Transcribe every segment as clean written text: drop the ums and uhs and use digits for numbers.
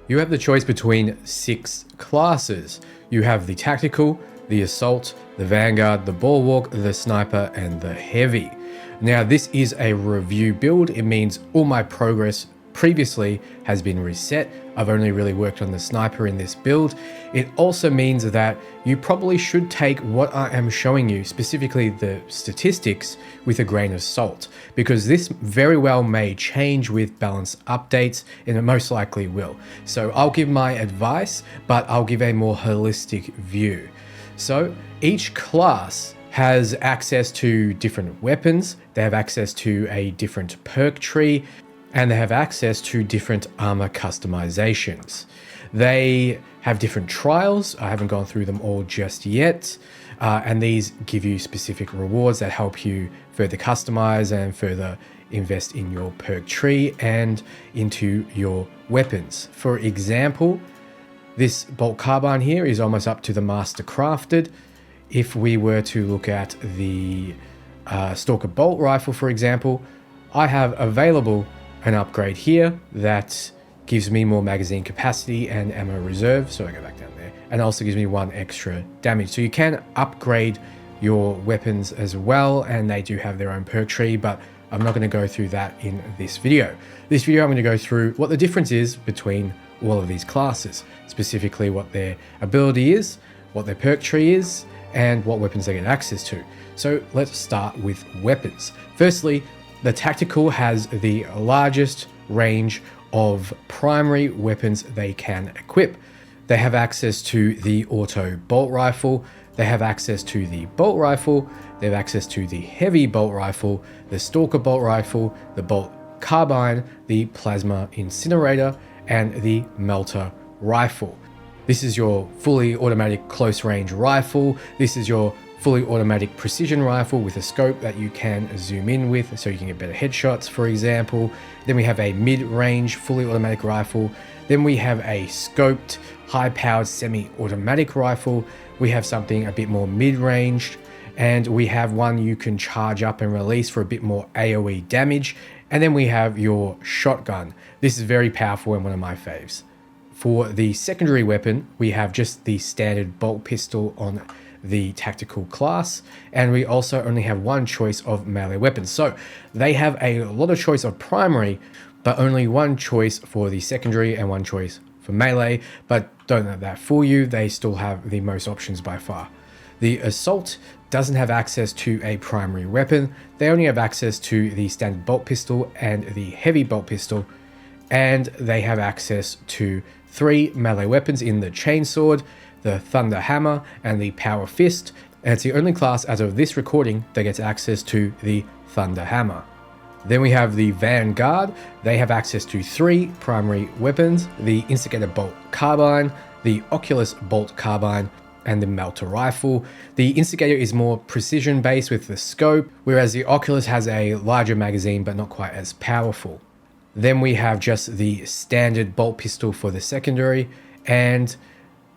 You have the choice between 6 classes. You have the Tactical, the Assault, the Vanguard, the Bulwark, the Sniper, and the Heavy. Now this is a review build. It means all my progress previously has been reset. I've only really worked on the Sniper in this build. It also means that you probably should take what I am showing you, specifically the statistics, with a grain of salt, because this very well may change with balance updates, and it most likely will. So I'll give my advice, but I'll give a more holistic view. So each class has access to different weapons, they have access to a different perk tree, and they have access to different armor customizations. They have different trials. I haven't gone through them all just yet. And these give you specific rewards that help you further customize and further invest in your perk tree and into your weapons. For example, this bolt carbine here is almost up to the master crafted. If we were to look at the Stalker bolt rifle, for example, I have available an upgrade here that gives me more magazine capacity and ammo reserve. So I go back down there, and also gives me 1 extra damage. So you can upgrade your weapons as well, and they do have their own perk tree, but I'm not going to go through that in this video. This video I'm going to go through what the difference is between all of these classes, specifically what their ability is, what their perk tree is, and what weapons they get access to. So let's start with weapons. Firstly, the Tactical has the largest range of primary weapons they can equip. They have access to the auto bolt rifle, they have access to the bolt rifle, they have access to the heavy bolt rifle, the Stalker bolt rifle, the bolt carbine, the plasma incinerator, and the melter rifle. This is your fully automatic close range rifle. This is your fully automatic precision rifle with a scope that you can zoom in with so you can get better headshots, for example. Then we have a mid-range fully automatic rifle. Then we have a scoped high-powered semi-automatic rifle. We have something a bit more mid-range, and we have one you can charge up and release for a bit more AoE damage. And then we have your shotgun. This is very powerful and one of my faves. For the secondary weapon, we have just the standard bolt pistol on the Tactical class, and we also only have 1 choice of melee weapons. So they have a lot of choice of primary, but only 1 choice for the secondary and 1 choice for melee. But don't let that fool you, they still have the most options by far. The Assault doesn't have access to a primary weapon. They only have access to the standard bolt pistol and the heavy bolt pistol, and they have access to 3 melee weapons in the chainsword, the Thunder Hammer, and the Power Fist, and it's the only class as of this recording that gets access to the Thunder Hammer. Then we have the Vanguard. They have access to 3 primary weapons, the Instigator Bolt Carbine, the Oculus Bolt Carbine, and the Melter Rifle. The Instigator is more precision based with the scope, whereas the Oculus has a larger magazine but not quite as powerful. Then we have just the standard bolt pistol for the secondary, and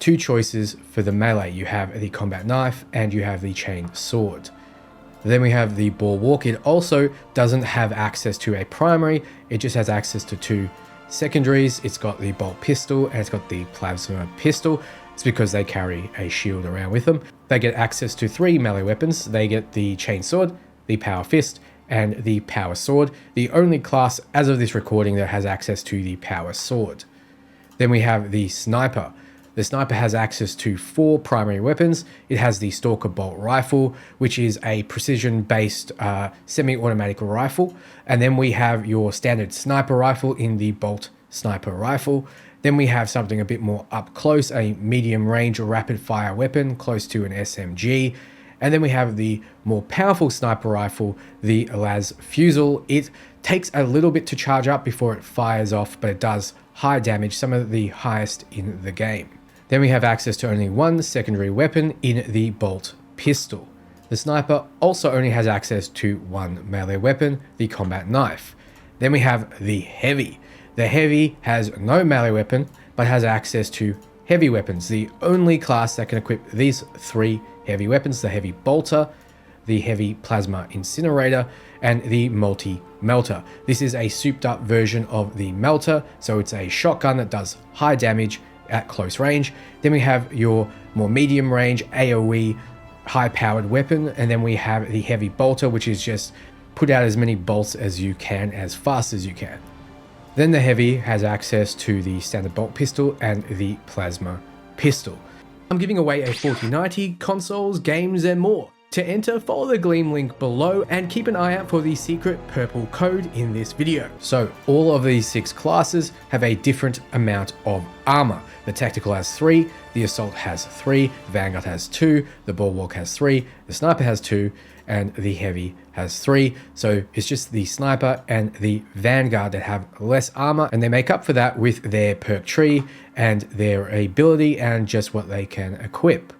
2 choices for the melee. You have the combat knife and you have the chain sword. Then we have the Bulwark. It also doesn't have access to a primary, it just has access to 2 secondaries. It's got the bolt pistol and it's got the plasma pistol. It's because they carry a shield around with them. They get access to 3 melee weapons. They get the chain sword, the power fist, and the power sword. The only class as of this recording that has access to the power sword. Then we have the Sniper. The Sniper has access to 4 primary weapons. It has the Stalker bolt rifle, which is a precision-based semi-automatic rifle. And then we have your standard sniper rifle in the bolt sniper rifle. Then we have something a bit more up close, a medium-range rapid-fire weapon close to an SMG. And then we have the more powerful sniper rifle, the Las Fusel. It takes a little bit to charge up before it fires off, but it does high damage, some of the highest in the game. Then we have access to only 1 secondary weapon in the bolt pistol. The Sniper also only has access to 1 melee weapon, the combat knife. Then we have the Heavy. The Heavy has no melee weapon, but has access to heavy weapons. The only class that can equip these 3 heavy weapons, the Heavy Bolter, the Heavy Plasma Incinerator, and the multi-melter. This is a souped up version of the melter, so it's a shotgun that does high damage at close range. Then we have your more medium range AoE high powered weapon, and then we have the heavy bolter, which is just put out as many bolts as you can as fast as you can. Then the heavy has access to the standard bolt pistol and the plasma pistol. I'm giving away a 4090, consoles, games and more. To enter, follow the Gleam link below and keep an eye out for the secret purple code in this video. So all of these 6 classes have a different amount of armor. The Tactical has 3, the Assault has 3, the Vanguard has 2, the Bulwark has 3, the Sniper has 2, and the Heavy has 3. So it's just the Sniper and the Vanguard that have less armor, and they make up for that with their perk tree and their ability and just what they can equip.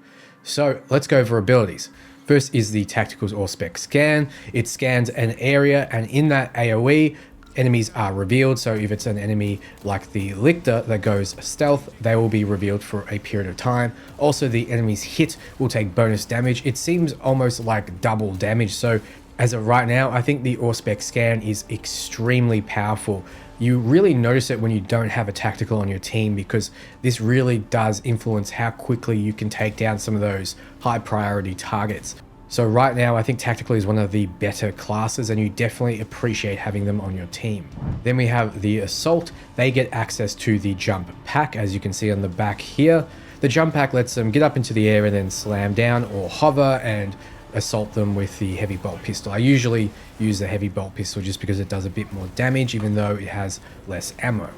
So let's go over abilities. First is the Tactical's All-Spec Scan. It scans an area, and in that AoE, enemies are revealed. So if it's an enemy like the Lictor that goes stealth, they will be revealed for a period of time. Also, the enemy's hit will take bonus damage. It seems almost like double damage. So as of right now, I think the All-Spec Scan is extremely powerful. You really notice it when you don't have a tactical on your team, because this really does influence how quickly you can take down some of those high priority targets. So right now, I think tactical is one of the better classes, and you definitely appreciate having them on your team. Then we have the Assault. They get access to the jump pack, as you can see on the back here. The jump pack lets them get up into the air and then slam down or hover and assault them with the heavy bolt pistol. I usually use the heavy bolt pistol just because it does a bit more damage, even though it has less ammo.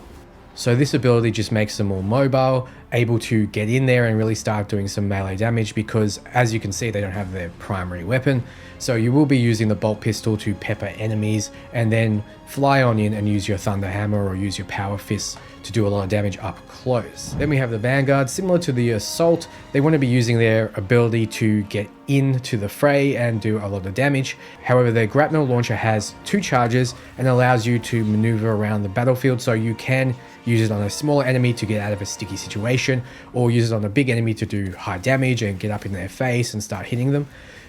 So this ability just makes them more mobile, able to get in there and really start doing some melee damage, because as you can see, they don't have their primary weapon. So you will be using the bolt pistol to pepper enemies and then fly on in and use your thunder hammer or use your power fists to do a lot of damage up close. Then we have the Vanguard. Similar to the Assault, they want to be using their ability to get into the fray and do a lot of damage. However, their grapnel launcher has 2 charges and allows you to maneuver around the battlefield, so you can use it on a smaller enemy to get out of a sticky situation, or use it on a big enemy to do high damage and get up in their face and start hitting them.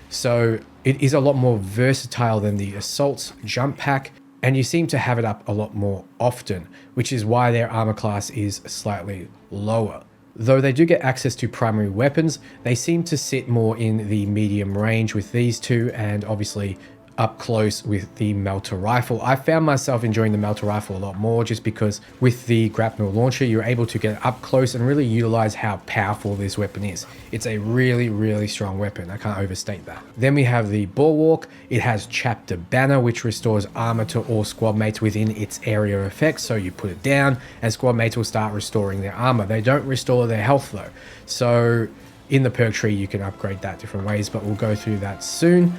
So it is a lot more versatile than the Assault's jump pack, and you seem to have it up a lot more often, which is why their armor class is slightly lower. Though they do get access to primary weapons, they seem to sit more in the medium range with these two, and obviously up close with the melter rifle. I found myself enjoying the melter rifle a lot more, just because with the grapnel launcher, you're able to get up close and really utilize how powerful this weapon is. It's a really strong weapon. I can't overstate that. Then we have the Bulwark. It has Chapter Banner, which restores armor to all squad mates within its area of effect. So you put it down and squad mates will start restoring their armor. They don't restore their health though. So in the perk tree, you can upgrade that different ways, but we'll go through that soon.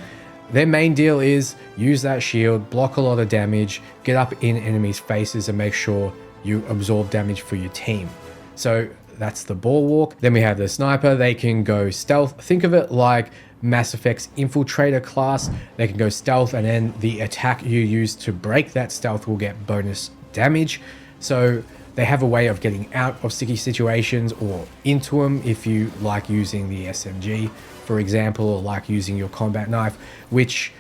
Their main deal is use that shield, block a lot of damage, get up in enemies' faces and make sure you absorb damage for your team. So that's the Bulwark. Then we have the Sniper. They can go stealth. Think of it like Mass Effect's Infiltrator class. They can go stealth, and then the attack you use to break that stealth will get bonus damage. So they have a way of getting out of sticky situations or into them if you like using the SMG, for example, or like using your combat knife, which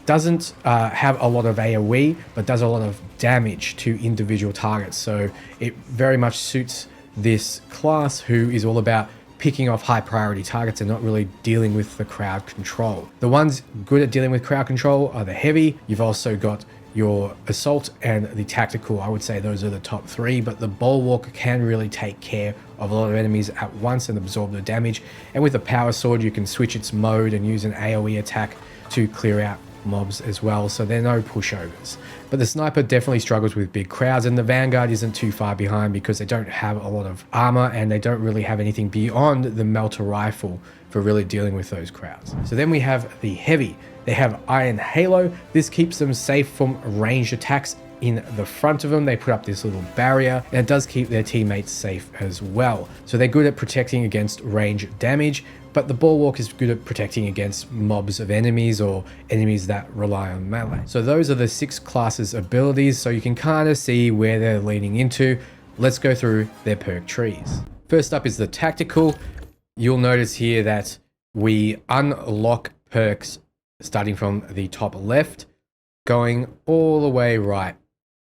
doesn't have a lot of AoE, but does a lot of damage to individual targets. So it very much suits this class, who is all about picking off high priority targets and not really dealing with the crowd control. The ones good at dealing with crowd control are the Heavy. You've also got your Assault and the Tactical. I would say those are the top 3, but the Bulwark can really take care of a lot of enemies at once and absorb the damage. And with the Power Sword, you can switch its mode and use an AoE attack to clear out mobs as well, so they're no pushovers. But the Sniper definitely struggles with big crowds, and the Vanguard isn't too far behind because they don't have a lot of armor and they don't really have anything beyond the melter rifle for really dealing with those crowds. So then we have the Heavy. They have Iron Halo. This keeps them safe from ranged attacks in the front of them. They put up this little barrier, and it does keep their teammates safe as well. So they're good at protecting against range damage, but the Bulwark is good at protecting against mobs of enemies or enemies that rely on melee. So those are the 6 classes abilities, so you can kind of see where they're leaning into. Let's go through their perk trees. First up is the Tactical. You'll notice here that we unlock perks starting from the top left. going all the way right,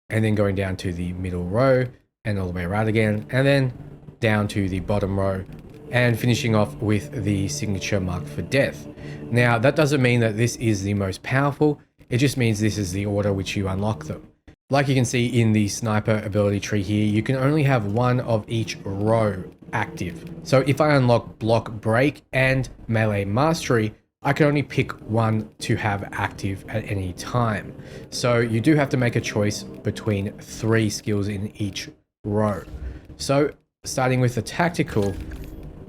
and then going down to the middle row, and all the way right again, and then down to the bottom row, and finishing off with the signature mark for death. Now, that doesn't mean that this is the most powerful, it just means this is the order which you unlock them. Like you can see in the sniper ability tree here, you can only have one of each row active. So if I unlock block break and melee mastery, I can only pick one to have active at any time. So you do have to make a choice between 3 skills in each row. So starting with the tactical,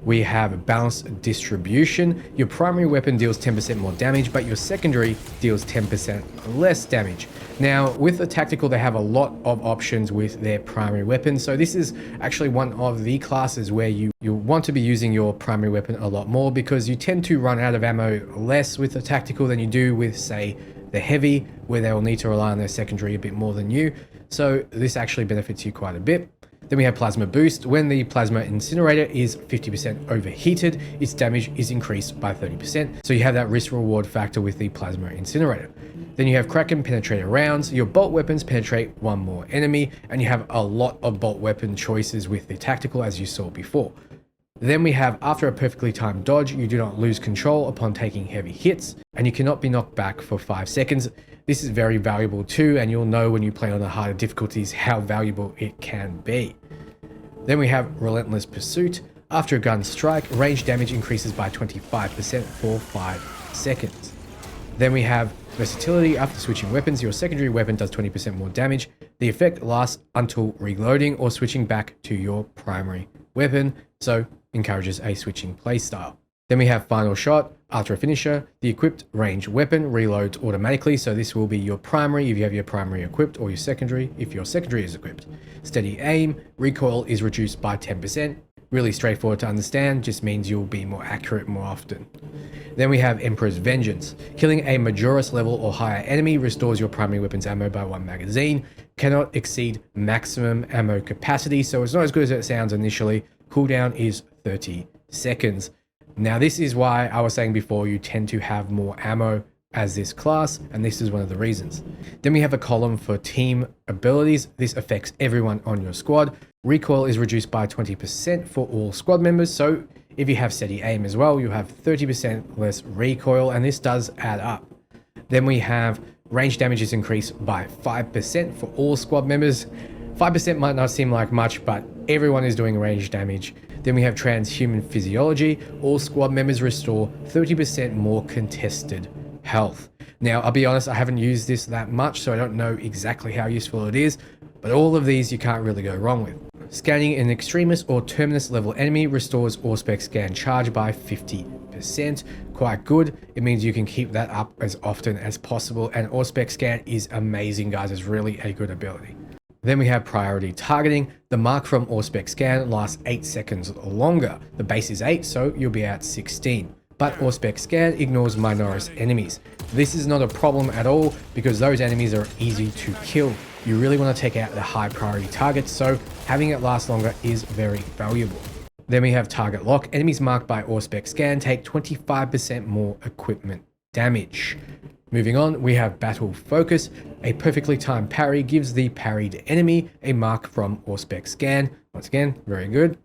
we have balanced distribution. Your primary weapon deals 10% more damage, but your secondary deals 10% less damage. Now, with the tactical, they have a lot of options with their primary weapon. So this is actually one of the classes where you want to be using your primary weapon a lot more, because you tend to run out of ammo less with the tactical than you do with, say, the heavy, where they will need to rely on their secondary a bit more than you. So this actually benefits you quite a bit. Then we have Plasma Boost. When the Plasma Incinerator is 50% overheated, its damage is increased by 30%. So you have that risk reward factor with the Plasma Incinerator. Then you have Kraken Penetrator rounds. Your bolt weapons penetrate 1 more enemy, and you have a lot of bolt weapon choices with the tactical, as you saw before. Then we have, after a perfectly timed dodge, you do not lose control upon taking heavy hits, and you cannot be knocked back for 5 seconds. This is very valuable too, and you'll know when you play on the harder difficulties how valuable it can be. Then we have Relentless Pursuit. After a gun strike, range damage increases by 25% for 5 seconds. Then we have Versatility. After switching weapons, your secondary weapon does 20% more damage. The effect lasts until reloading or switching back to your primary weapon, so encourages a switching playstyle. Then we have Final Shot. After a finisher, the equipped ranged weapon reloads automatically, so this will be your primary if you have your primary equipped, or your secondary if your secondary is equipped. Steady Aim. Recoil is reduced by 10%. Really straightforward to understand, just means you'll be more accurate more often. Then we have Emperor's Vengeance. Killing a Majoris level or higher enemy restores your primary weapon's ammo by 1 magazine. Cannot exceed maximum ammo capacity, so it's not as good as it sounds initially. Cooldown is 30 seconds. Now this is why I was saying before you tend to have more ammo as this class, and this is one of the reasons. Then we have a column for team abilities. This affects everyone on your squad. Recoil is reduced by 20% for all squad members, so if you have Steady Aim as well, you have 30% less recoil, and this does add up. Then we have range damage is increased by 5% for all squad members. 5% might not seem like much, but everyone is doing range damage. Then we have Transhuman Physiology. All squad members restore 30% more contested health. Now, I'll be honest, I haven't used this that much, so I don't know exactly how useful it is, but all of these you can't really go wrong with. Scanning an Extremis or Terminus level enemy restores Auspex Scan charge by 50%. Quite good. It means you can keep that up as often as possible, and Auspex Scan is amazing, guys. It's really a good ability. Then we have Priority Targeting. The mark from Auspex Scan lasts 8 seconds longer. The base is 8, so you'll be at 16. But Auspex Scan ignores Minoris enemies. This is not a problem at all because those enemies are easy to kill. You really want to take out the high priority targets, so having it last longer is very valuable. Then we have Target Lock. Enemies marked by Auspex Scan take 25% more equipment damage. Moving on, we have Battle Focus. A perfectly timed parry gives the parried enemy a mark from Auspex Scan. Once again, very good.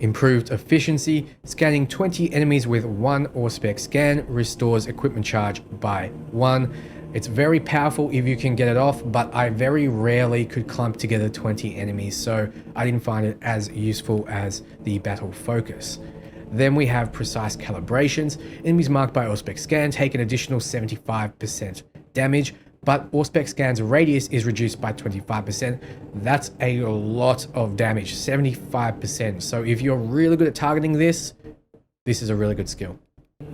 Improved Efficiency. Scanning 20 enemies with 1 Auspex Scan restores equipment charge by 1. It's very powerful if you can get it off, but I very rarely could clump together 20 enemies, so I didn't find it as useful as the Battle Focus. Then we have Precise Calibrations. Enemies marked by Auspex Scan take an additional 75% damage, but Auspex Scan's radius is reduced by 25%. That's a lot of damage, 75%. So if you're really good at targeting this, this is a really good skill.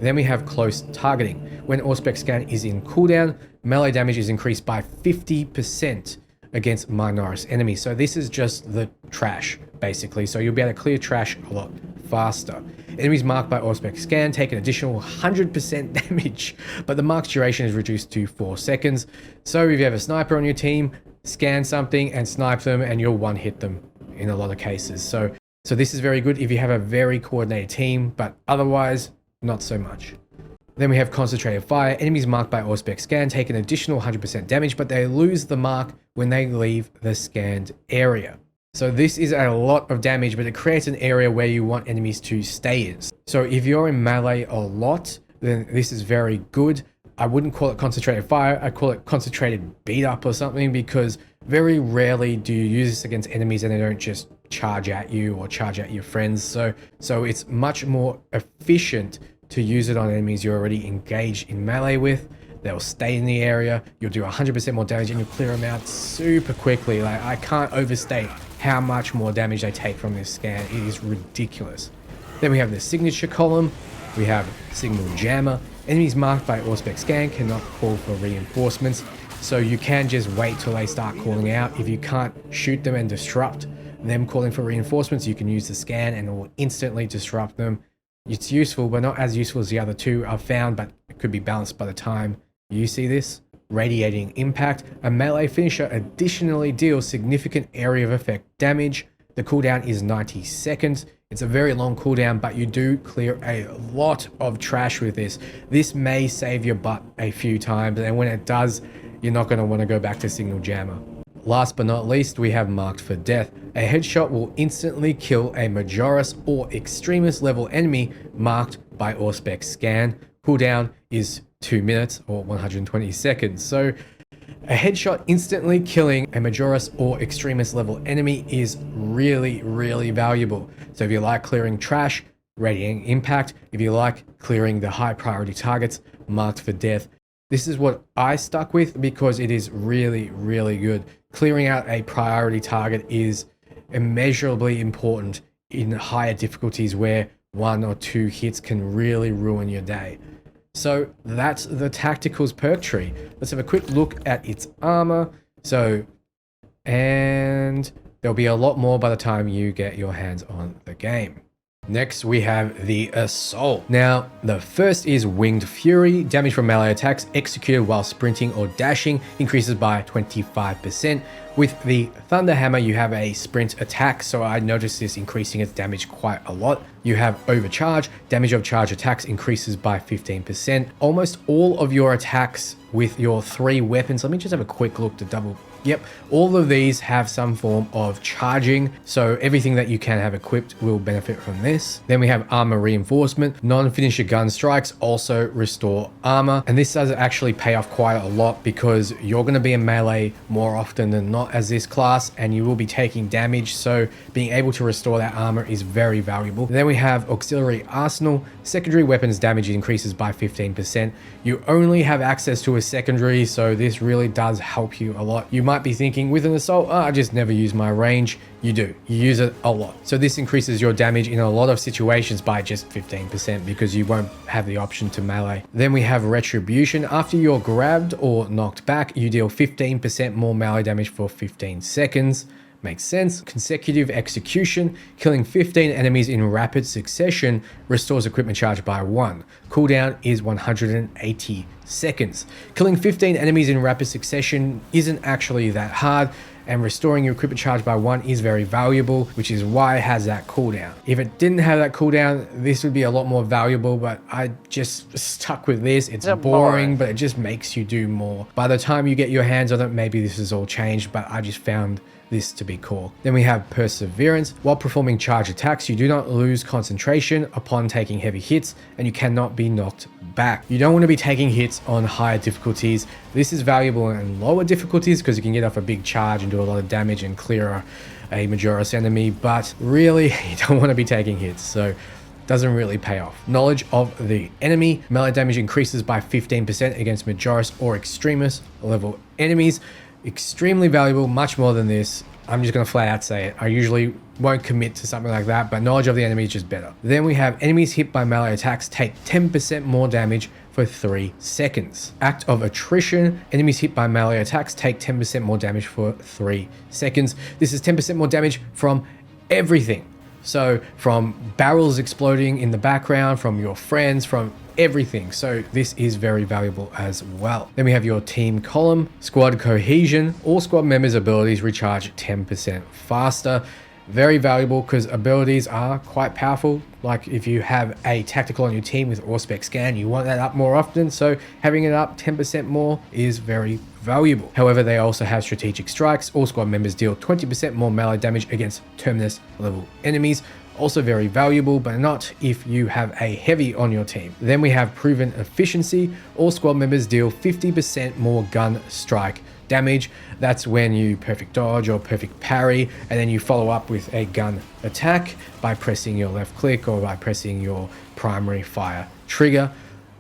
Then we have Close Targeting. When Auspex Scan is in cooldown, melee damage is increased by 50% against Minoris enemies. So this is just the trash, basically. So you'll be able to clear trash a lot faster. Enemies marked by Auspex Scan take an additional 100% damage, but the mark's duration is reduced to 4 seconds. So if you have a sniper on your team, scan something and snipe them, and you'll one-hit them in a lot of cases. So this is very good if you have a very coordinated team, but otherwise, not so much. Then we have concentrated fire. Enemies marked by Auspex scan take an additional 100% damage, but they lose the mark when they leave the scanned area. So this is a lot of damage, but it creates an area where you want enemies to stay in. So if you're in melee a lot, then this is very good. I wouldn't call it concentrated fire. I call it concentrated beat up or something, because very rarely do you use this against enemies and they don't just charge at you or charge at your friends. So it's much more efficient to use it on enemies you're already engaged in melee with. They'll stay in the area, you'll do 100% more damage, and you'll clear them out super quickly. Like, I can't overstate how much more damage they take from this scan. It is ridiculous. Then we have the signature column. We have signal jammer. Enemies marked by Auspex scan cannot call for reinforcements, so you can just wait till they start calling out. If you can't shoot them and disrupt them calling for reinforcements, you can use the scan and it will instantly disrupt them. It's useful, but not as useful as the other two I've found, but it could be balanced by the time you see this. Radiating impact. A melee finisher additionally deals significant area of effect damage. The cooldown is 90 seconds. It's a very long cooldown, but you do clear a lot of trash with this. This may save your butt a few times, and when it does, you're not going to want to go back to signal jammer. Last but not least, we have marked for death. A headshot will instantly kill a Majoris or Extremis level enemy marked by Auspex scan. Cooldown is 2 minutes or 120 seconds. So a headshot instantly killing a Majoris or Extremis level enemy is really, really valuable. So if you like clearing trash, radiating impact. If you like clearing the high priority targets, marked for death. This is what I stuck with because it is really, really good. Clearing out a priority target is immeasurably important in higher difficulties where 1 or 2 hits can really ruin your day. So that's the Tacticals perk tree. Let's have a quick look at its armor. And there'll be a lot more by the time you get your hands on the game. Next, we have the Assault. Now, the first is Winged Fury. Damage from melee attacks executed while sprinting or dashing increases by 25%. With the Thunder Hammer, you have a sprint attack, so I noticed this increasing its damage quite a lot. You have Overcharge. Damage of charge attacks increases by 15%. Almost all of your attacks with your 3 weapons, let me just have a quick look to double. Yep, all of these have some form of charging, so everything that you can have equipped will benefit from this. Then we have Armor Reinforcement. Non-finisher gun strikes also restore armor, and this does actually pay off quite a lot because you're going to be in melee more often than not as this class, and you will be taking damage, so being able to restore that armor is very valuable. Then we have Auxiliary Arsenal. Secondary weapons damage increases by 15%. You only have access to a secondary, so this really does help you a lot. You might be thinking with an assault, I just never use my range. You do. You use it a lot. So this increases your damage in a lot of situations by just 15% because you won't have the option to melee. Then we have Retribution. After you're grabbed or knocked back, you deal 15% more melee damage for 15 seconds. Makes sense. Consecutive Execution. Killing 15 enemies in rapid succession restores equipment charge by 1. Cooldown is 180 seconds. Killing 15 enemies in rapid succession isn't actually that hard, and restoring your equipment charge by 1 is very valuable, which is why it has that cooldown. If it didn't have that cooldown, this would be a lot more valuable, but I just stuck with this. It's boring, but it just makes you do more. By the time you get your hands on it, maybe this has all changed, but I just found this to be cool. Then we have Perseverance. While performing charge attacks, you do not lose concentration upon taking heavy hits, and you cannot be knocked back. You don't want to be taking hits on higher difficulties. This is valuable in lower difficulties because you can get off a big charge and do a lot of damage and clear a Majoris enemy, but really you don't want to be taking hits, so doesn't really pay off. Knowledge of the enemy. Melee damage increases by 15% against Majoris or Extremis level enemies. Extremely valuable, much more than this. I'm just going to flat out say it. I usually won't commit to something like that, but knowledge of the enemy is just better. Then we have enemies hit by melee attacks take 10% more damage for 3 seconds. Act of Attrition. Enemies hit by melee attacks take 10% more damage for 3 seconds. This is 10% more damage from everything. So from barrels exploding in the background, from your friends, from everything. So this is very valuable as well. Then we have your team column. Squad cohesion. All squad members' abilities recharge 10% faster. Very valuable because abilities are quite powerful. Like if you have a tactical on your team with Auspex Scan, you want that up more often. So having it up 10% more is very valuable. However, they also have strategic strikes. All squad members deal 20% more melee damage against Terminus level enemies. Also very valuable, but not if you have a heavy on your team. Then we have proven efficiency. All squad members deal 50% more gun strike damage. That's when you perfect dodge or perfect parry, and then you follow up with a gun attack by pressing your left click or by pressing your primary fire trigger.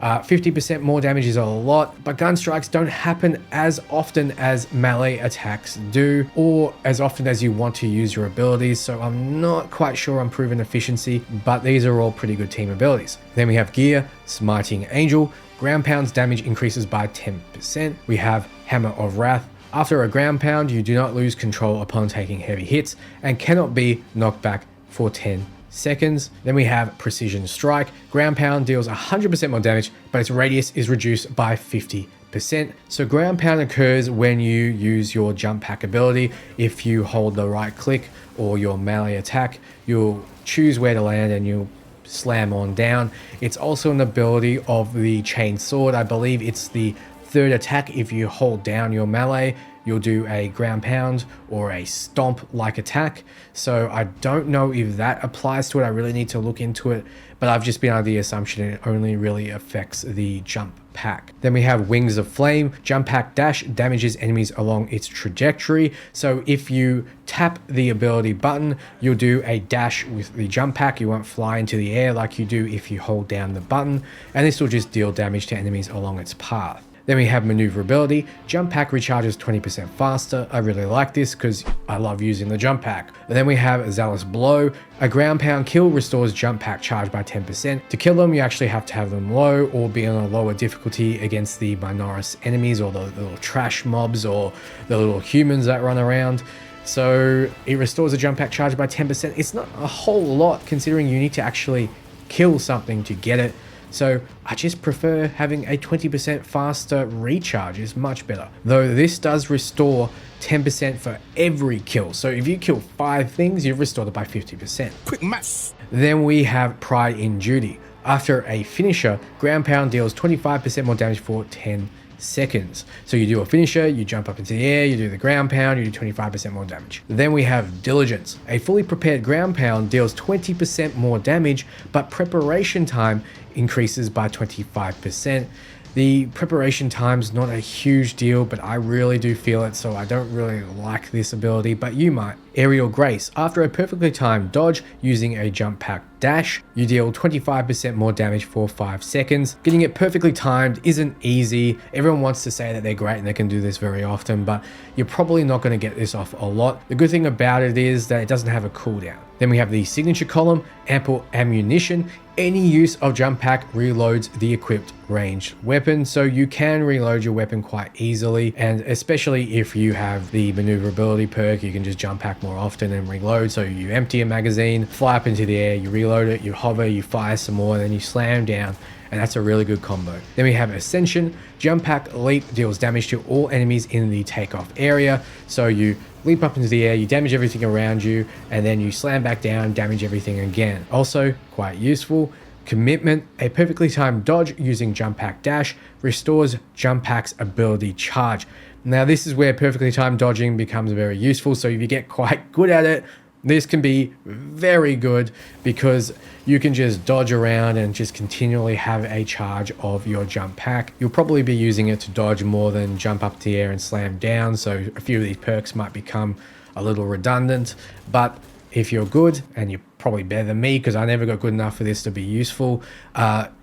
50% more damage is a lot, but gun strikes don't happen as often as melee attacks do, or as often as you want to use your abilities, so I'm not quite sure on proven efficiency, but these are all pretty good team abilities. Then we have gear, Smiting Angel. Ground pounds damage increases by 10%. We have Hammer of Wrath. After a ground pound, you do not lose control upon taking heavy hits and cannot be knocked back for 10 seconds. Then we have Precision Strike. Ground pound deals 100% more damage, but its radius is reduced by 50%. So ground pound occurs when you use your jump pack ability. If you hold the right click or your melee attack, you'll choose where to land and you'll slam on down. It's also an ability of the Chain Sword. I believe it's the third attack. If you hold down your melee, you'll do a ground pound or a stomp like attack. So I don't know if that applies to it. I really need to look into it, but I've just been under the assumption it only really affects the jump pack. Then we have Wings of Flame. Jump pack dash damages enemies along its trajectory. So if you tap the ability button, you'll do a dash with the jump pack. You won't fly into the air like you do if you hold down the button, and this will just deal damage to enemies along its path. Then we have Maneuverability. Jump pack recharges 20% faster. I really like this because I love using the jump pack. And then we have Zealous Blow. A ground pound kill restores jump pack charge by 10%. To kill them, you actually have to have them low or be on a lower difficulty against the Minoris enemies or the little trash mobs or the little humans that run around. So it restores the jump pack charge by 10%. It's not a whole lot considering you need to actually kill something to get it. So I just prefer having a 20% faster recharge is much better. Though this does restore 10% for every kill. So if you kill 5 things, you've restored it by 50%. Quick maths. Then we have Pride in Duty. After a finisher, ground pound deals 25% more damage for 10 seconds. So you do a finisher, you jump up into the air, you do the ground pound, you do 25% more damage. Then we have Diligence. A fully prepared ground pound deals 20% more damage, but preparation time increases by 25%. The preparation time's not a huge deal, but I really do feel it, so I don't really like this ability, but you might. Aerial Grace. After a perfectly timed dodge using a jump pack dash, you deal 25% more damage for 5 seconds. Getting it perfectly timed isn't easy. Everyone wants to say that they're great and they can do this very often, but you're probably not going to get this off a lot. The good thing about it is that it doesn't have a cooldown. Then we have the signature column, Ample Ammunition. Any use of jump pack reloads the equipped ranged weapon, so you can reload your weapon quite easily, and especially if you have the maneuverability perk, you can just jump pack more often and reload. So you empty a magazine, fly up into the air, you reload it, you hover, you fire some more, and then you slam down, and that's a really good combo. Then we have Ascension. Jump pack leap deals damage to all enemies in the takeoff area, so you leap up into the air, you damage everything around you, and then you slam back down, damage everything again. Also quite useful. Commitment. A perfectly timed dodge using jump pack dash restores jump pack's ability charge. Now this is where perfectly timed dodging becomes very useful, so if you get quite good at it, this can be very good because you can just dodge around and just continually have a charge of your jump pack. You'll probably be using it to dodge more than jump up to the air and slam down, so a few of these perks might become a little redundant, but if you're good, and you're probably better than me because I never got good enough for this to be useful,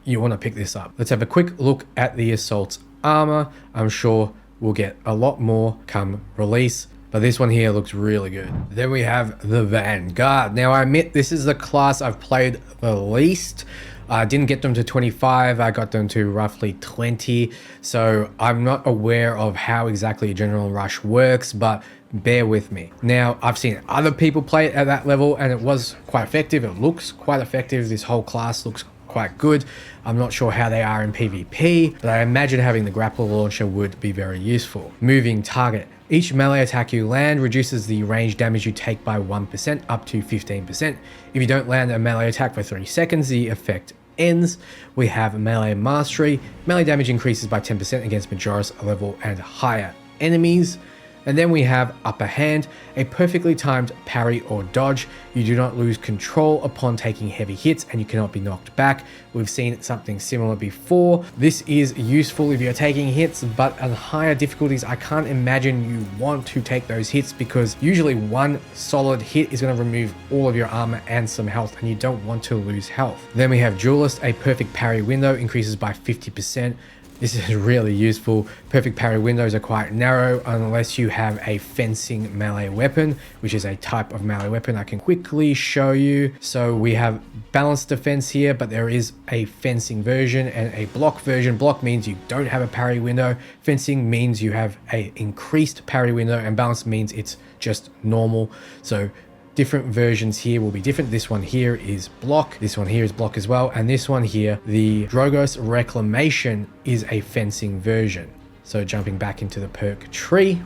you want to pick this up. Let's have a quick look at the Assault's armor. I'm sure we'll get a lot more come release, but this one here looks really good. Then we have the Vanguard. Now I admit this is the class I've played the least. I didn't get them to 25, I got them to roughly 20, so I'm not aware of how exactly Adrenaline Rush works, but bear with me. Now, I've seen other people play it at that level and it was quite effective. It looks quite effective. This whole class looks quite good. I'm not sure how they are in PvP, but I imagine having the grapple launcher would be very useful. Moving target. Each melee attack you land reduces the range damage you take by 1% up to 15%. If you don't land a melee attack for 3 seconds, the effect ends. We have melee mastery. Melee damage increases by 10% against Majoris level and higher enemies. And then we have upper hand, a perfectly timed parry or dodge. You do not lose control upon taking heavy hits and you cannot be knocked back. We've seen something similar before. This is useful if you're taking hits, but on higher difficulties, I can't imagine you want to take those hits because usually one solid hit is going to remove all of your armor and some health, and you don't want to lose health. Then we have duelist, a perfect parry window increases by 50%. This is really useful. Perfect parry windows are quite narrow unless you have a fencing melee weapon, which is a type of melee weapon I can quickly show you. So we have balanced defense here, but there is a fencing version and a block version. Block means you don't have a parry window. Fencing means you have a increased parry window, and balanced means it's just normal. So different versions here will be different. This one here is block, this one here is block as well, and this one here, the Drogos Reclamation, is a fencing version. So jumping back into the perk tree,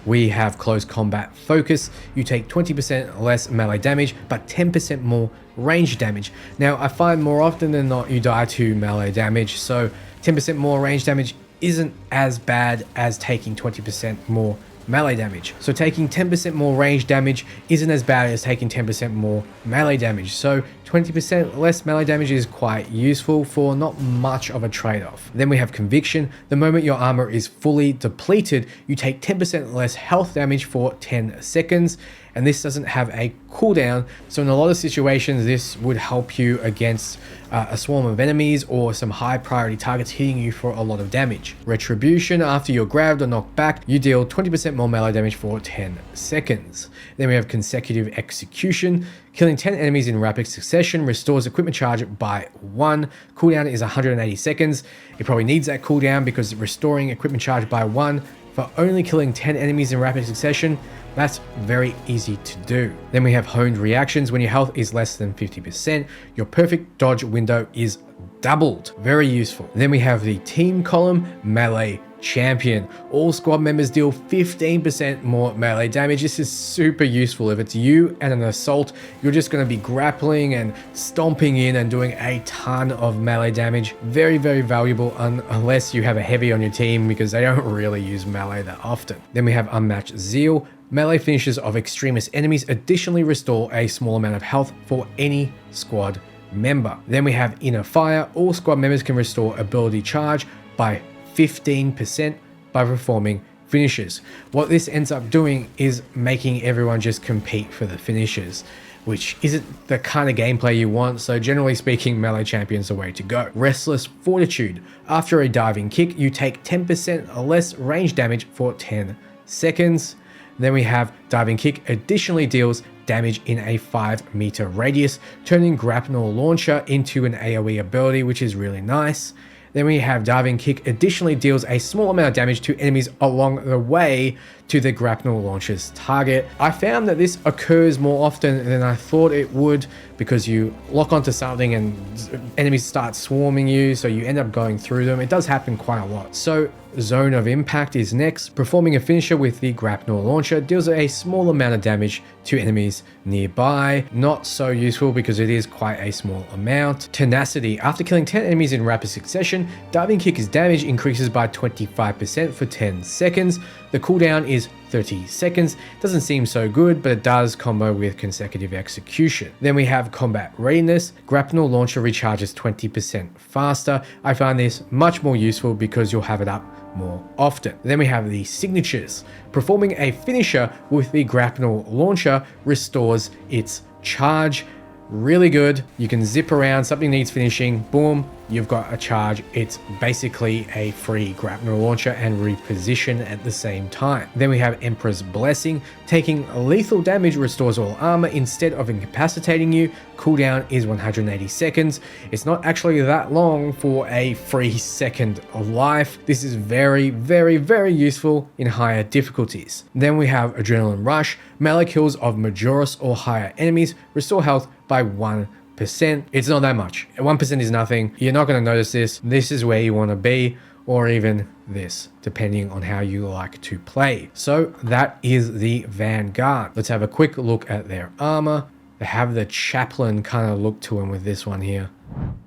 we have close combat focus. You take 20% less melee damage, but 10% more range damage. Now, I find more often than not you die to melee damage, so 10% more range damage isn't as bad as taking 20% more melee damage. So taking 10% more range damage isn't as bad as taking 10% more melee damage. So 20% less melee damage is quite useful for not much of a trade-off. Then we have conviction. The moment your armor is fully depleted, you take 10% less health damage for 10 seconds. And this doesn't have a cooldown. So in a lot of situations, this would help you against a swarm of enemies or some high priority targets hitting you for a lot of damage. Retribution, after you're grabbed or knocked back, you deal 20% more melee damage for 10 seconds. Then we have consecutive execution. Killing 10 enemies in rapid succession restores equipment charge by 1. Cooldown is 180 seconds. It probably needs that cooldown because restoring equipment charge by 1 for only killing 10 enemies in rapid succession, that's very easy to do. Then we have honed reactions. When your health is less than 50%, your perfect dodge window is doubled. Very useful. Then we have the team column, melee champion. All squad members deal 15% more melee damage. This is super useful. If it's you and an assault, you're just going to be grappling and stomping in and doing a ton of melee damage. Very, very valuable unless you have a heavy on your team, because they don't really use melee that often. Then we have unmatched zeal. Melee finishes of extremist enemies additionally restore a small amount of health for any squad member. Then we have inner fire. All squad members can restore ability charge by 15% by performing finishes. What this ends up doing is making everyone just compete for the finishes, which isn't the kind of gameplay you want. So generally speaking, melee champion's the way to go. Restless fortitude. After a diving kick, you take 10% less range damage for 10 seconds. Then we have diving kick additionally deals damage in a 5-meter radius, turning grapnel launcher into an AoE ability, which is really nice. Then we have diving kick additionally deals a small amount of damage to enemies along the way to the grapnel launcher's target. I found that this occurs more often than I thought it would, because you lock onto something and enemies start swarming you, so you end up going through them. It does happen quite a lot. So zone of impact is next. Performing a finisher with the grapnel launcher deals a small amount of damage to enemies nearby. Not so useful because it is quite a small amount. Tenacity. After killing 10 enemies in rapid succession, diving kick's damage increases by 25% for 10 seconds. The cooldown is 30 seconds. Doesn't seem so good, but it does combo with consecutive execution. Then we have combat readiness. Grapnel launcher recharges 20% faster. I find this much more useful because you'll have it up more often. Then we have the signatures. Performing a finisher with the grapnel launcher restores its charge. Really good. You can zip around, something needs finishing, boom, you've got a charge. It's basically a free grapnel launcher and reposition at the same time. Then we have Emperor's Blessing. Taking lethal damage restores all armor instead of incapacitating you. Cooldown is 180 seconds. It's not actually that long for a free second of life. This is very, very, very useful in higher difficulties. Then we have Adrenaline Rush. Melee kills of Majoris or higher enemies restore health by 1 1%. It's not that much. 1% is nothing. You're not going to notice this. This is where you want to be, or even this, depending on how you like to play. So that is the Vanguard. Let's have a quick look at their armor. They have the chaplain kind of look to them with this one here.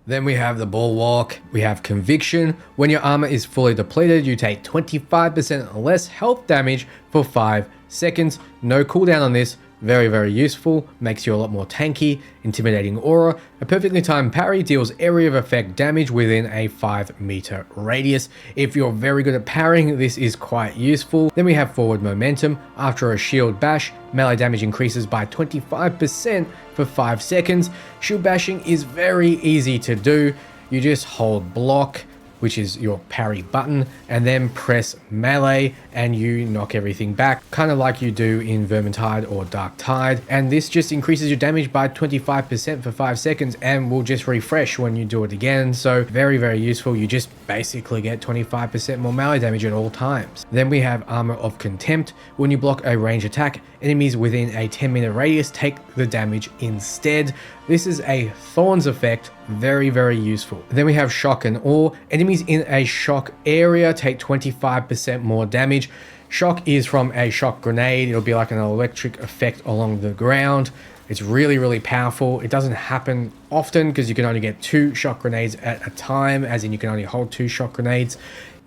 Then we have the Bulwark. We have Conviction. When your armor is fully depleted, you take 25% less health damage for 5 seconds. No cooldown on this. Very, very useful. Makes you a lot more tanky. Intimidating aura. A perfectly timed parry deals area of effect damage within a 5-meter radius. If you're very good at parrying, this is quite useful. Then we have forward momentum. After a shield bash, melee damage increases by 25% for 5 seconds. Shield bashing is very easy to do. You just hold block, which is your parry button, and then press melee and you knock everything back, kind of like you do in Vermintide or Dark Tide. And this just increases your damage by 25% for 5 seconds and will just refresh when you do it again. So very, very useful. You just basically get 25% more melee damage at all times. Then we have Armor of Contempt. When you block a range attack, enemies within a 10-meter radius take the damage instead. This is a Thorns effect, very, very useful. Then we have Shock and Awe. Enemies in a shock area take 25% more damage. Shock is from a shock grenade. It'll be like an electric effect along the ground. It's really, really powerful. It doesn't happen often because you can only get 2 shock grenades at a time, as in you can only hold 2 shock grenades.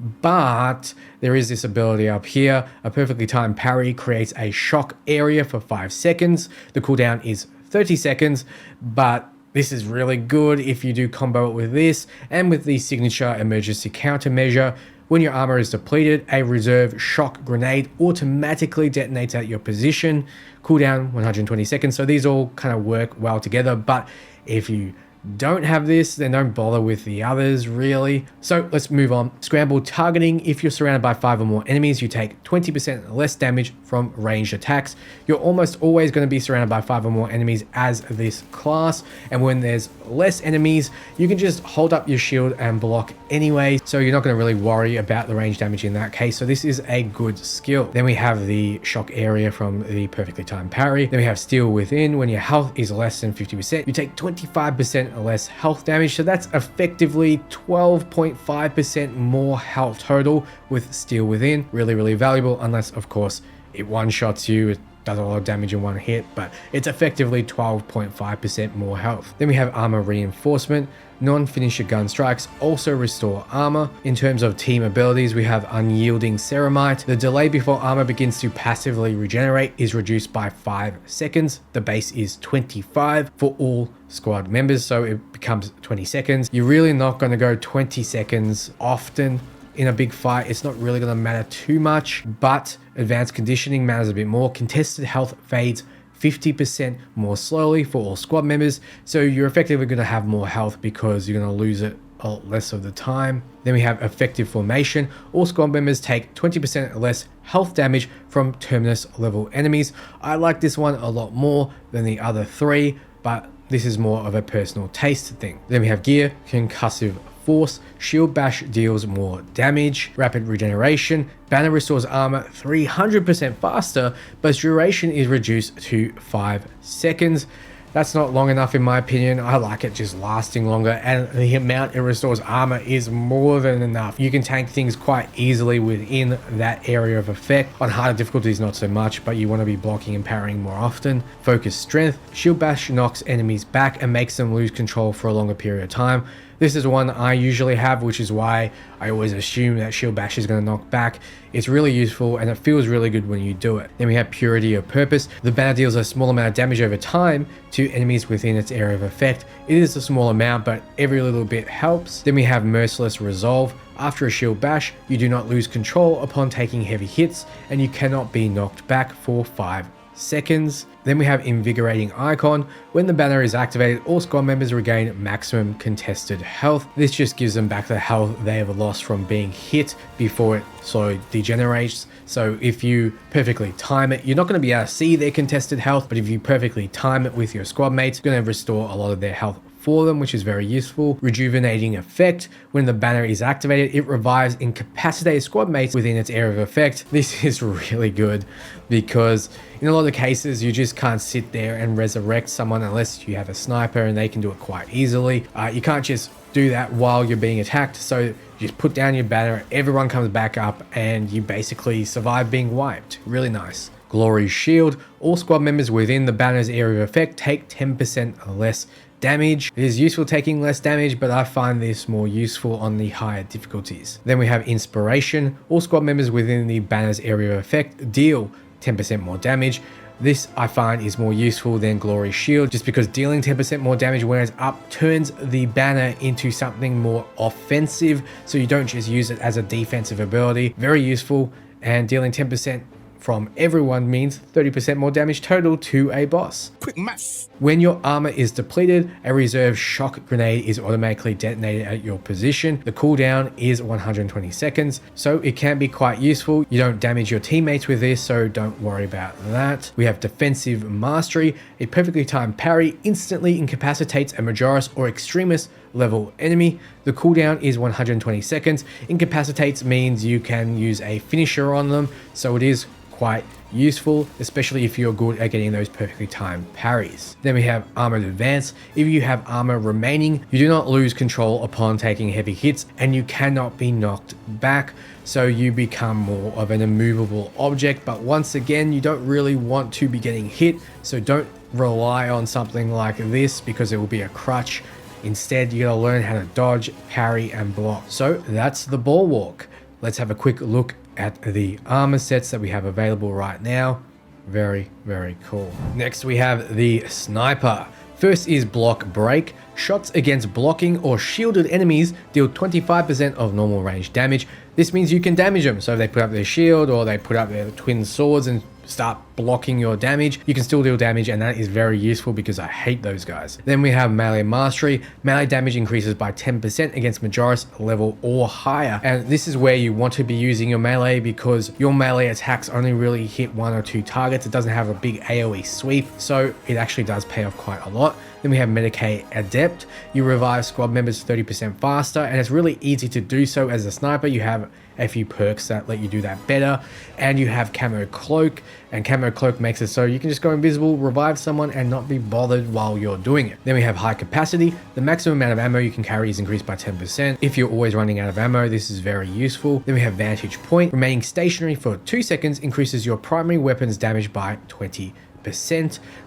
But there is this ability up here. A perfectly timed parry creates a shock area for 5 seconds. The cooldown is 30 seconds, but this is really good if you do combo it with this and with the signature emergency countermeasure. When your armor is depleted, a reserve shock grenade automatically detonates at your position. Cooldown 120 seconds. So these all kind of work well together, but if you don't have this, then don't bother with the others really. So let's move on. Scramble targeting. If you're surrounded by 5 or more enemies, you take 20% less damage from ranged attacks. You're almost always going to be surrounded by 5 or more enemies as this class, and when there's less enemies, you can just hold up your shield and block anyway, so you're not going to really worry about the range damage in that case. So this is a good skill. Then we have the shock area from the perfectly timed parry. Then we have Steel Within. When your health is less than 50%, you take 25% less health damage, so that's effectively 12.5% more health total with Steel Within. Really, really valuable, unless of course it one-shots you. It does a lot of damage in one hit, but it's effectively 12.5% more health. Then we have Armor Reinforcement. Non-finisher gun strikes also restore armor. In terms of team abilities, we have Unyielding Ceramite. The delay before armor begins to passively regenerate is reduced by 5 seconds. The base is 25 for all squad members, so it becomes 20 seconds. You're really not going to go 20 seconds often in a big fight. It's not really going to matter too much, but advanced conditioning matters a bit more. Contested health fades 50% more slowly for all squad members, so you're effectively going to have more health because you're going to lose it a lot less of the time. Then we have Effective Formation. All squad members take 20% less health damage from Terminus level enemies. I like this one a lot more than the other 3, but this is more of a personal taste thing. Then we have Gear Concussive Force. Shield Bash deals more damage. Rapid Regeneration. Banner restores armor 300% faster, but its duration is reduced to 5 seconds. That's not long enough in my opinion. I like it just lasting longer, and the amount it restores armor is more than enough. You can tank things quite easily within that area of effect. On harder difficulties not so much, but you want to be blocking and parrying more often. Focus Strength. Shield Bash knocks enemies back and makes them lose control for a longer period of time. This is one I usually have, which is why I always assume that Shield Bash is going to knock back. It's really useful and it feels really good when you do it. Then we have Purity of Purpose. The banner deals a small amount of damage over time to enemies within its area of effect. It is a small amount, but every little bit helps. Then we have Merciless Resolve. After a Shield Bash, you do not lose control upon taking heavy hits, and you cannot be knocked back for 5 seconds. Then we have Invigorating Icon. When the banner is activated, all squad members regain maximum contested health. This just gives them back the health they have lost from being hit before it slowly degenerates. So if you perfectly time it, you're not going to be able to see their contested health, but if you perfectly time it with your squad mates, you're going to restore a lot of their health for them, which is very useful. Rejuvenating effect. When the banner is activated, it revives incapacitated squad mates within its area of effect. This is really good because in a lot of cases, you just can't sit there and resurrect someone unless you have a sniper and they can do it quite easily. You can't just do that while you're being attacked. So you just put down your banner, everyone comes back up, and you basically survive being wiped. Really nice. Glory Shield. All squad members within the banner's area of effect take 10% less damage. It is useful taking less damage, but I find this more useful on the higher difficulties. Then we have Inspiration. All squad members within the banner's area of effect deal 10% more damage. This I find is more useful than Glory Shield, just because dealing 10% more damage when it's up turns the banner into something more offensive, so you don't just use it as a defensive ability. Very useful, and dealing 10% from everyone means 30% more damage total to a boss. Quick maths. When your armor is depleted, a reserve shock grenade is automatically detonated at your position. The cooldown is 120 seconds, so it can be quite useful. You don't damage your teammates with this, so don't worry about that. We have Defensive Mastery. A perfectly timed parry instantly incapacitates a Majoris or Extremist level enemy. The cooldown is 120 seconds. Incapacitates means you can use a finisher on them, so it is quite useful, especially if you're good at getting those perfectly timed parries. Then we have Armored Advance. If you have armor remaining, you do not lose control upon taking heavy hits, and you cannot be knocked back, so you become more of an immovable object. But once again, you don't really want to be getting hit, so don't rely on something like this because it will be a crutch. Instead, you gotta learn how to dodge, parry, and block. So that's the Bulwark. Let's have a quick look at the armor sets that we have available right now. Very, very cool. Next, we have the Sniper. First is Block Break. Shots against blocking or shielded enemies deal 25% of normal range damage. This means you can damage them. So if they put up their shield or they put up their twin swords and start blocking your damage, you can still deal damage, and that is very useful because I hate those guys. Then we have Melee Mastery. Melee damage increases by 10% against Majoris level or higher, and this is where you want to be using your melee because your melee attacks only really hit 1 or 2 targets. It doesn't have a big AoE sweep, so it actually does pay off quite a lot. Then we have Medicae Adept. You revive squad members 30% faster, and it's really easy to do so as a sniper. You have a few perks that let you do that better, and you have Camo Cloak, and Camo Cloak makes it so you can just go invisible, revive someone, and not be bothered while you're doing it. Then we have High Capacity. The maximum amount of ammo you can carry is increased by 10%. If you're always running out of ammo, this is very useful. Then we have Vantage Point. Remaining stationary for 2 seconds increases your primary weapon's damage by 20%.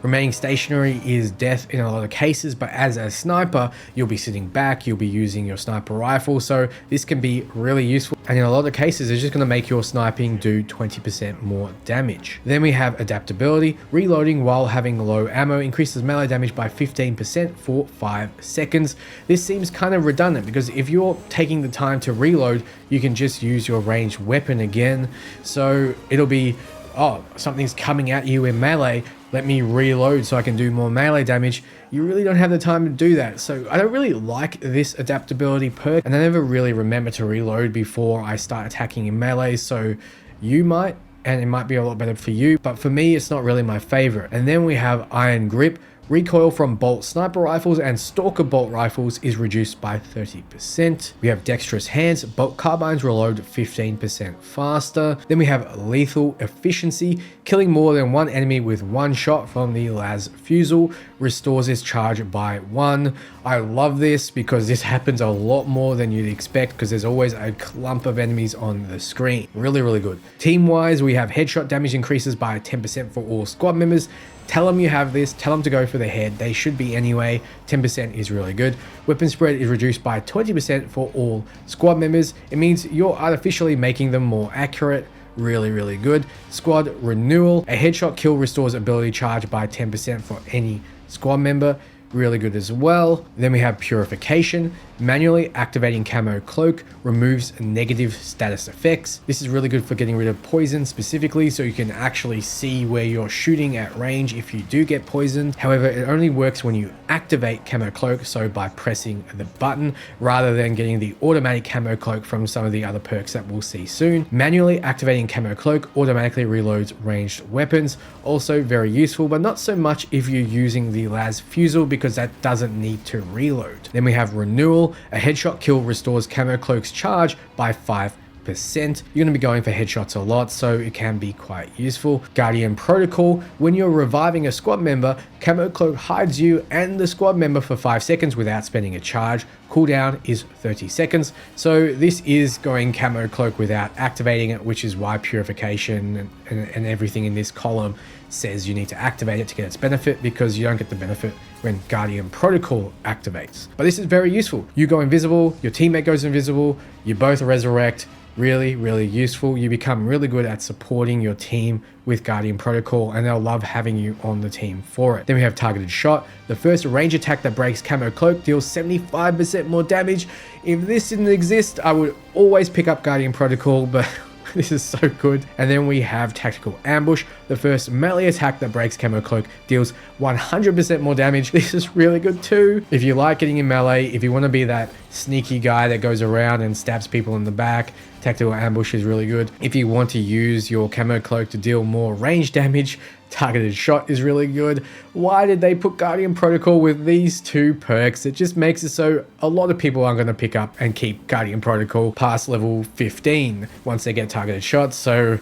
Remaining stationary is death in a lot of cases, but as a sniper, you'll be sitting back, you'll be using your sniper rifle, so this can be really useful, and in a lot of cases it's just going to make your sniping do 20% more damage. Then we have Adaptability. Reloading while having low ammo increases melee damage by 15% for 5 seconds. This seems kind of redundant because if you're taking the time to reload, you can just use your ranged weapon again, so it'll be, oh, something's coming at you in melee, let me reload so I can do more melee damage. You really don't have the time to do that. So I don't really like this adaptability perk, and I never really remember to reload before I start attacking in melee, so you might, and it might be a lot better for you, but for me it's not really my favorite. And then we have Iron Grip. Recoil from bolt sniper rifles and stalker bolt rifles is reduced by 30%. We have Dexterous Hands. Bolt carbines reload 15% faster. Then we have Lethal Efficiency. Killing more than one enemy with one shot from the las fusel restores its charge by 1. I love this because this happens a lot more than you'd expect because there's always a clump of enemies on the screen. Really, really good. Team wise, we have headshot damage increases by 10% for all squad members. Tell them you have this, tell them to go for the head. They should be anyway. 10% is really good. Weapon spread is reduced by 20% for all squad members. It means you're artificially making them more accurate. Really, really good. Squad renewal. A headshot kill restores ability charge by 10% for any squad member. Really good as well. Then we have Purification. Manually activating Camo Cloak removes negative status effects. This is really good for getting rid of poison specifically, so you can actually see where you're shooting at range if you do get poisoned. However, it only works when you activate Camo Cloak, so by pressing the button, rather than getting the automatic Camo Cloak from some of the other perks that we'll see soon. Manually activating Camo Cloak automatically reloads ranged weapons. Also very useful, but not so much if you're using the las fusel, because because that doesn't need to reload. Then we have Renewal. A headshot kill restores Camo Cloak's charge by 5%. You're going to be going for headshots a lot, so it can be quite useful. Guardian Protocol. When you're reviving a squad member, Camo Cloak hides you and the squad member for 5 seconds without spending a charge. Cooldown is 30 seconds. So this is going Camo Cloak without activating it, which is why Purification and everything in this column says you need to activate it to get its benefit, because you don't get the benefit when Guardian Protocol activates. But this is very useful. You go invisible, your teammate goes invisible, you both resurrect. Really, really useful. You become really good at supporting your team with Guardian Protocol, and they'll love having you on the team for it. Then we have Targeted Shot. The first range attack that breaks Camo Cloak deals 75% more damage. If this didn't exist, I would always pick up Guardian Protocol, but this is so good. And then we have Tactical Ambush. The first melee attack that breaks Camo Cloak deals 100% more damage. This is really good too. If you like getting in melee, if you want to be that sneaky guy that goes around and stabs people in the back, Tactical Ambush is really good. If you want to use your Camo Cloak to deal more range damage, Targeted Shot is really good. Why did they put Guardian Protocol with these two perks? It just makes it so a lot of people aren't going to pick up and keep Guardian Protocol past level 15 once they get Targeted Shot. So,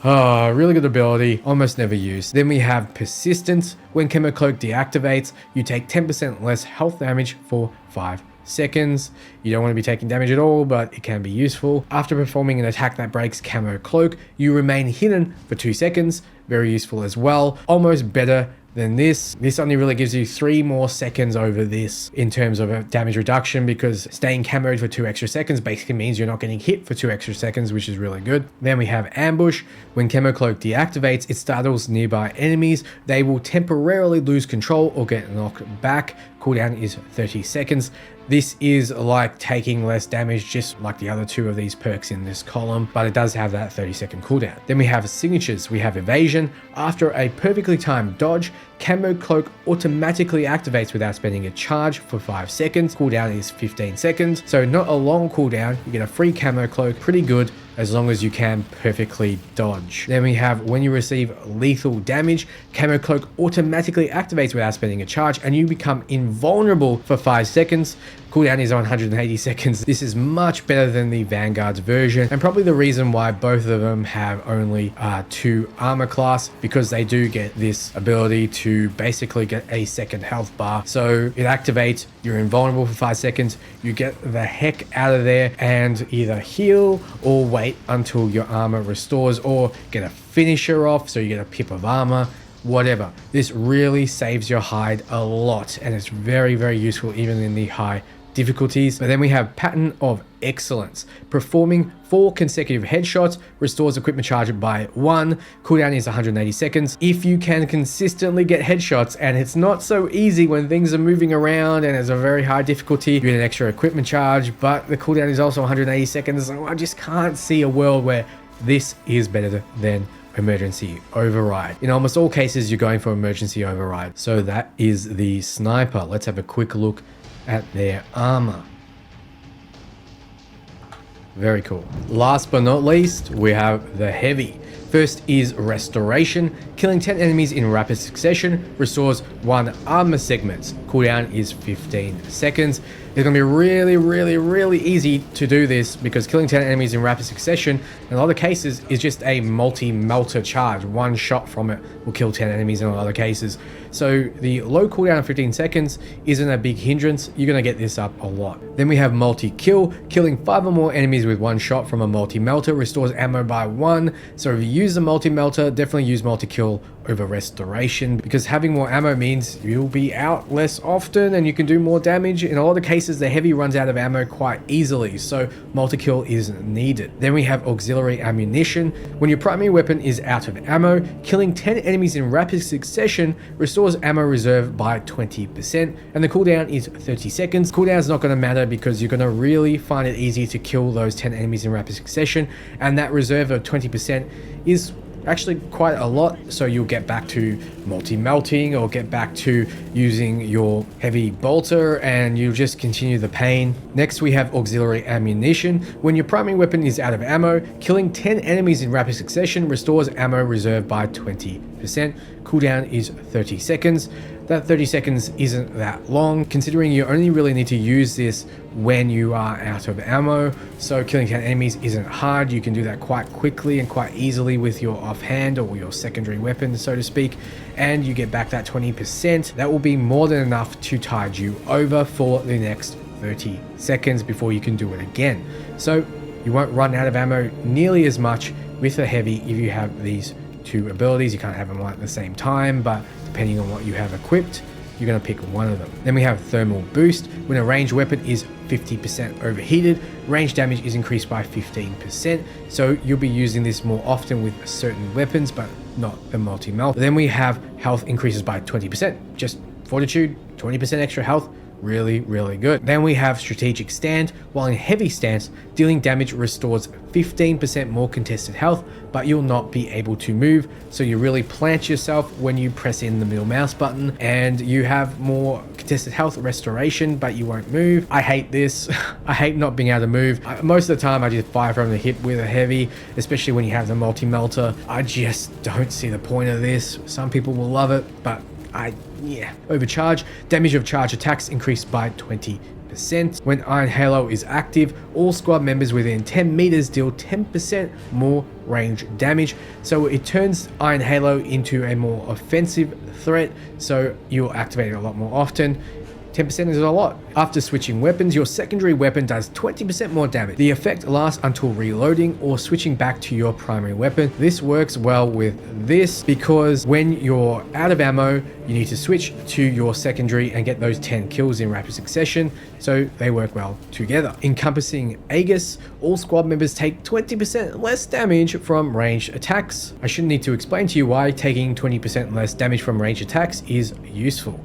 really good ability, almost never used. Then we have Persistence. When Camo Cloak deactivates, you take 10% less health damage for 5 seconds. You don't want to be taking damage at all, but it can be useful. After performing an attack that breaks Camo Cloak, you remain hidden for 2 seconds. Very useful as well. Almost better than this. This only really gives you 3 more seconds over this in terms of a damage reduction, because staying camoed for 2 extra seconds basically means you're not getting hit for 2 extra seconds, which is really good. Then we have Ambush. When Camo Cloak deactivates, it startles nearby enemies. They will temporarily lose control or get knocked back. Cooldown is 30 seconds. This is like taking less damage, just like the other 2 of these perks in this column, but it does have that 30-second cooldown. Then we have signatures. We have Evasion. After a perfectly timed dodge, Camo Cloak automatically activates without spending a charge for 5 seconds. Cooldown is 15 seconds, so not a long cooldown. You get a free Camo Cloak, pretty good, as long as you can perfectly dodge. Then we have when you receive lethal damage, Camo Cloak automatically activates without spending a charge, and you become invulnerable for 5 seconds. Cooldown is 180 seconds. This is much better than the Vanguard's version, and probably the reason why both of them have only 2 armor class, because they do get this ability to basically get a second health bar. So it activates, you're invulnerable for 5 seconds, you get the heck out of there and either heal or wait until your armor restores, or get a finisher off, so you get a pip of armor, whatever. This really saves your hide a lot, and it's very, very useful even in the high difficulties. But then we have Pattern of Excellence. Performing 4 consecutive headshots restores equipment charge by 1. Cooldown is 180 seconds. If you can consistently get headshots, and it's not so easy when things are moving around and it's a very high difficulty, you get an extra equipment charge, but the cooldown is also 180 seconds. So I just can't see a world where this is better than Emergency Override. In almost all cases, you're going for Emergency Override. So that is the Sniper. Let's have a quick look at their armor. Very cool. Last but not least, we have the Heavy. First is Restoration. Killing 10 enemies in rapid succession restores 1 armor segment. Cooldown is 15 seconds. It's going to be really, really, really easy to do this, because killing 10 enemies in rapid succession in a lot of cases is just a multi-melter charge. 1 shot from it will kill 10 enemies in a lot of cases. So the low cooldown of 15 seconds isn't a big hindrance. You're going to get this up a lot. Then we have Multi-Kill. Killing 5 or more enemies with 1 shot from a multi-melter restores ammo by 1. So if you use the multi-melter, definitely use Multi-Kill over Restoration, because having more ammo means you'll be out less often and you can do more damage. In a lot of cases, the Heavy runs out of ammo quite easily, so multi-kill is needed. Then we have Auxiliary Ammunition. When your primary weapon is out of ammo, killing 10 enemies in rapid succession restores ammo reserve by 20%, and the cooldown is 30 seconds. Cooldown is not going to matter because you're going to really find it easy to kill those 10 enemies in rapid succession, and that reserve of 20% is actually quite a lot, so you'll get back to multi-melting or get back to using your heavy bolter, and you'll just continue the pain. Next we have Auxiliary Ammunition. When your primary weapon is out of ammo, killing 10 enemies in rapid succession restores ammo reserve by 20%. Cooldown is 30 seconds. that 30 seconds isn't that long, considering you only really need to use this when you are out of ammo. So killing 10 enemies isn't hard. You can do that quite quickly and quite easily with your offhand or your secondary weapon, so to speak, and you get back that 20%. That will be more than enough to tide you over for the next 30 seconds before you can do it again. So you won't run out of ammo nearly as much with a heavy if you have these two abilities. You can't have them at the same time, but depending on what you have equipped, you're going to pick one of them. Then we have thermal boost. When a ranged weapon is 50% overheated, range damage is increased by 15%. So you'll be using this more often with certain weapons, but not the multi-melt. Then we have health increases by 20%. Just fortitude, 20% extra health. Really, really good. Then we have strategic stand. While in heavy stance, dealing damage restores 15% more contested health, but you'll not be able to move. So you really plant yourself when you press in the middle mouse button, and you have more contested health restoration, but you won't move. I hate this. I hate not being able to move. Most of the time I just fire from the hip with a heavy, especially when you have the multi-melter. I just don't see the point of this. Some people will love it, but overcharge. Damage of charge attacks increased by 20%. When Iron Halo is active, all squad members within 10 meters deal 10% more range damage. So it turns Iron Halo into a more offensive threat, so you'll activate it a lot more often. 10% is a lot. After switching weapons, your secondary weapon does 20% more damage. The effect lasts until reloading or switching back to your primary weapon. This works well with this because when you're out of ammo, you need to switch to your secondary and get those 10 kills in rapid succession, so they work well together. Encompassing Aegis, all squad members take 20% less damage from ranged attacks. I shouldn't need to explain to you why taking 20% less damage from ranged attacks is useful.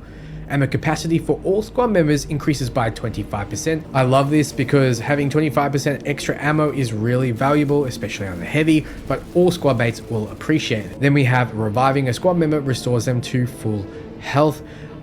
Ammo capacity for all squad members increases by 25%. I love this because having 25% extra ammo is really valuable, especially on the heavy, but all squad mates will appreciate it. Then we have reviving a squad member restores them to full health.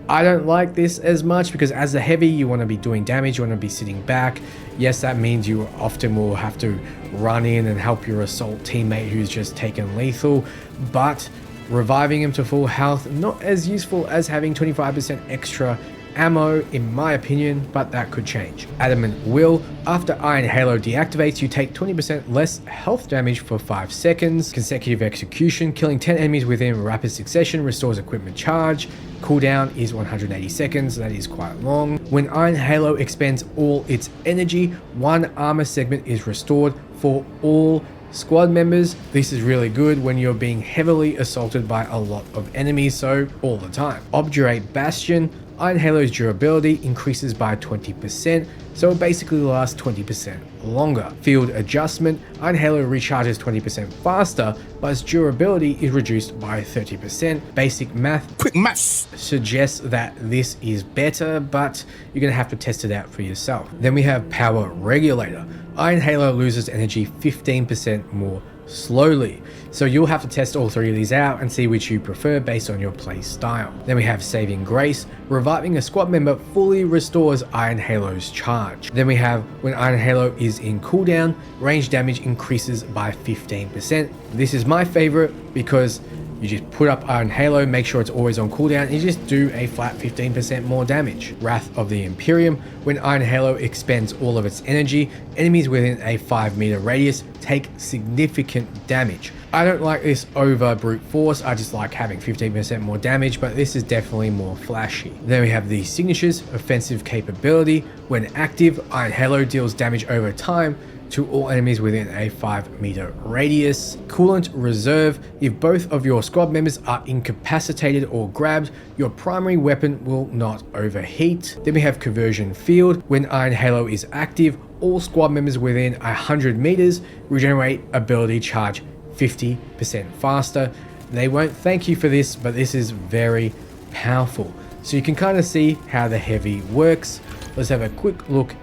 I don't like this as much because as a heavy, you want to be doing damage, you want to be sitting back. Yes, that means you often will have to run in and help your assault teammate who's just taken lethal, but reviving him to full health, not as useful as having 25% extra ammo in my opinion, but that could change. Adamant Will, after Iron Halo deactivates, you take 20% less health damage for 5 seconds. Consecutive execution, killing 10 enemies within rapid succession restores equipment charge. Cooldown is 180 seconds, that is quite long. When Iron Halo expends all its energy, one armor segment is restored for all squad members. This is really good when you're being heavily assaulted by a lot of enemies, so all the time. Obdurate Bastion, Iron Halo's durability increases by 20%, so it basically lasts 20% longer. Field Adjustment, Iron Halo recharges 20% faster, but its durability is reduced by 30%. Basic math, quick maths, suggests that this is better, but you're gonna have to test it out for yourself. Then we have Power Regulator. Iron Halo loses energy 15% more slowly, so you'll have to test all three of these out and see which you prefer based on your play style. Then we have Saving Grace. Reviving a squad member fully restores Iron Halo's charge. Then we have when Iron Halo is in cooldown, range damage increases by 15%. This is my favorite because you just put up Iron Halo, make sure it's always on cooldown, and you just do a flat 15% more damage. Wrath of the Imperium. When Iron Halo expends all of its energy, enemies within a 5-meter radius take significant damage. I don't like this over brute force, I just like having 15% more damage, but this is definitely more flashy. Then we have the signatures, offensive capability. When active, Iron Halo deals damage over time to all enemies within a 5-meter radius. Coolant Reserve. If both of your squad members are incapacitated or grabbed, your primary weapon will not overheat. Then we have Conversion Field. When Iron Halo is active, all squad members within 100 meters regenerate ability charge 50% faster. They won't thank you for this, but this is very powerful. So you can kind of see how the heavy works. Let's have a quick look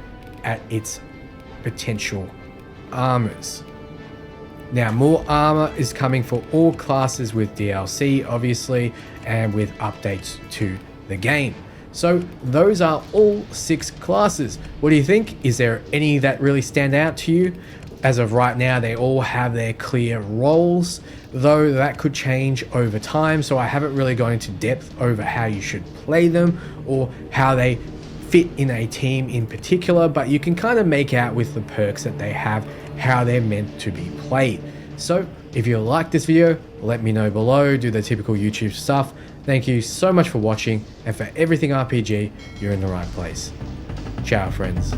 at its potential armors. Now, more armor is coming for all classes with DLC, obviously, and with updates to the game. So those are all 6 classes. What do you think? Is there any that really stand out to you? As of right now, they all have their clear roles, though that could change over time, so I haven't really gone into depth over how you should play them or how they fit in a team in particular, but you can kind of make out with the perks that they have how they're meant to be played. So if you like this video, let me know below, do the typical YouTube stuff. Thank you so much for watching, and for everything RPG, you're in the right place. Ciao, friends.